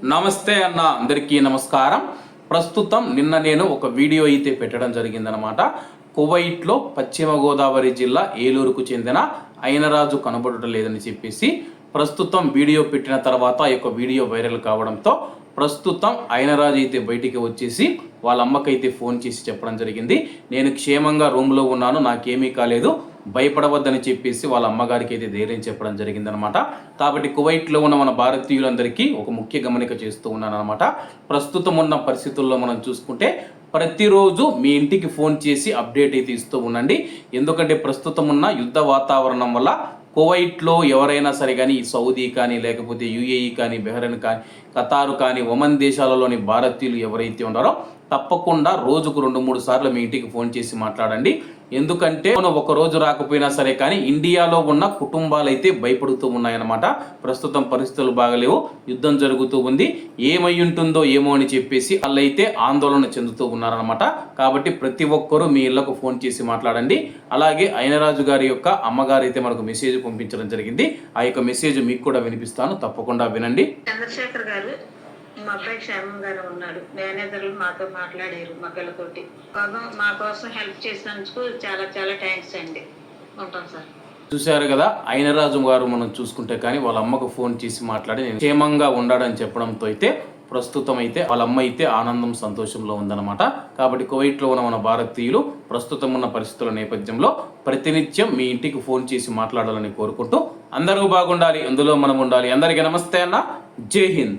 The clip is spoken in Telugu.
నమస్తే అన్న, అందరికీ నమస్కారం. ప్రస్తుతం నిన్న నేను ఒక వీడియో అయితే పెట్టడం జరిగిందనమాట. కువైట్లో పశ్చిమ గోదావరి జిల్లా ఏలూరుకు చెందిన అయినరాజు కనబడటం లేదని చెప్పేసి ప్రస్తుతం వీడియో పెట్టిన తర్వాత ఈ యొక్క వీడియో వైరల్ కావడంతో ప్రస్తుతం అయినరాజు అయితే బయటికి వచ్చేసి వాళ్ళ అమ్మకైతే ఫోన్ చేసి చెప్పడం జరిగింది. నేను క్షేమంగా రూమ్లో ఉన్నాను, నాకేమీ కాలేదు, భయపడవద్దని చెప్పేసి వాళ్ళ అమ్మగారికి అయితే ధైర్యం చెప్పడం జరిగిందనమాట. కాబట్టి కువైట్లో ఉన్న మన భారతీయులందరికీ ఒక ముఖ్య గమనిక చేస్తూ ఉన్నానమాట. ప్రస్తుతం ఉన్న పరిస్థితుల్లో మనం చూసుకుంటే ప్రతిరోజు మీ ఇంటికి ఫోన్ చేసి అప్డేట్ అయితే ఇస్తూ ఉండండి. ఎందుకంటే ప్రస్తుతం ఉన్న యుద్ధ వాతావరణం వల్ల కువైట్లో ఎవరైనా సరే కానీ సౌదీ కానీ లేకపోతే యుఏఈ కానీ బెహ్రెయిన్ కానీ ఖతారు కానీ ఒమన్ దేశాలలోని భారతీయులు ఎవరైతే ఉన్నారో తప్పకుండా రోజుకు 2-3 సార్లు మీ ఇంటికి ఫోన్ చేసి మాట్లాడండి. ఎందుకంటే ఒక రోజు రాకపోయినా సరే కానీ ఇండియాలో ఉన్న కుటుంబాలు అయితే భయపడుతూ ఉన్నాయన్నమాట. ప్రస్తుతం పరిస్థితులు బాగలేవు, యుద్ధం జరుగుతూ ఉంది, ఏమై ఉంటుందో ఏమో అని చెప్పేసి వాళ్ళైతే ఆందోళన చెందుతూ ఉన్నారనమాట. కాబట్టి ప్రతి ఒక్కరూ మీ ఇళ్లకు ఫోన్ చేసి మాట్లాడండి. అలాగే అయినరాజు గారి యొక్క అమ్మగారు అయితే మనకు మెసేజ్ పంపించడం జరిగింది. ఆ యొక్క మెసేజ్ మీకు కూడా వినిపిస్తాను, తప్పకుండా వినండి. చంద్రశేఖర్ గారు, మా అబ్బాయి క్షేమంగానే ఉన్నాడు. మేనేజర్లు మాతో మాట్లాడారు, మా పిల్లతోటి మా కోసం హెల్ప్ చేసినందుకు చాలా చాలా థ్యాంక్స్ అండి. ఉంటాం సార్. చూశారు కదా, అయినరాజు గారు మనం చూసుకుంటే కానీ వాళ్ళ అమ్మకు ఫోన్ చేసి మాట్లాడి నేను క్షేమంగా ఉన్నాడని చెప్పడంతో అయితే ప్రస్తుతం అయితే వాళ్ళ అమ్మ అయితే ఆనందం సంతోషంలో ఉందన్నమాట. కాబట్టి కువైట్లో ఉన్న మన భారతీయులు ప్రస్తుతం ఉన్న పరిస్థితుల నేపథ్యంలో ప్రతినిత్యం మీ ఇంటికి ఫోన్ చేసి మాట్లాడాలని కోరుకుంటూ అందరూ బాగుండాలి, అందులో మనం ఉండాలి. అందరికీ నమస్తే అన్న, జై హింద్.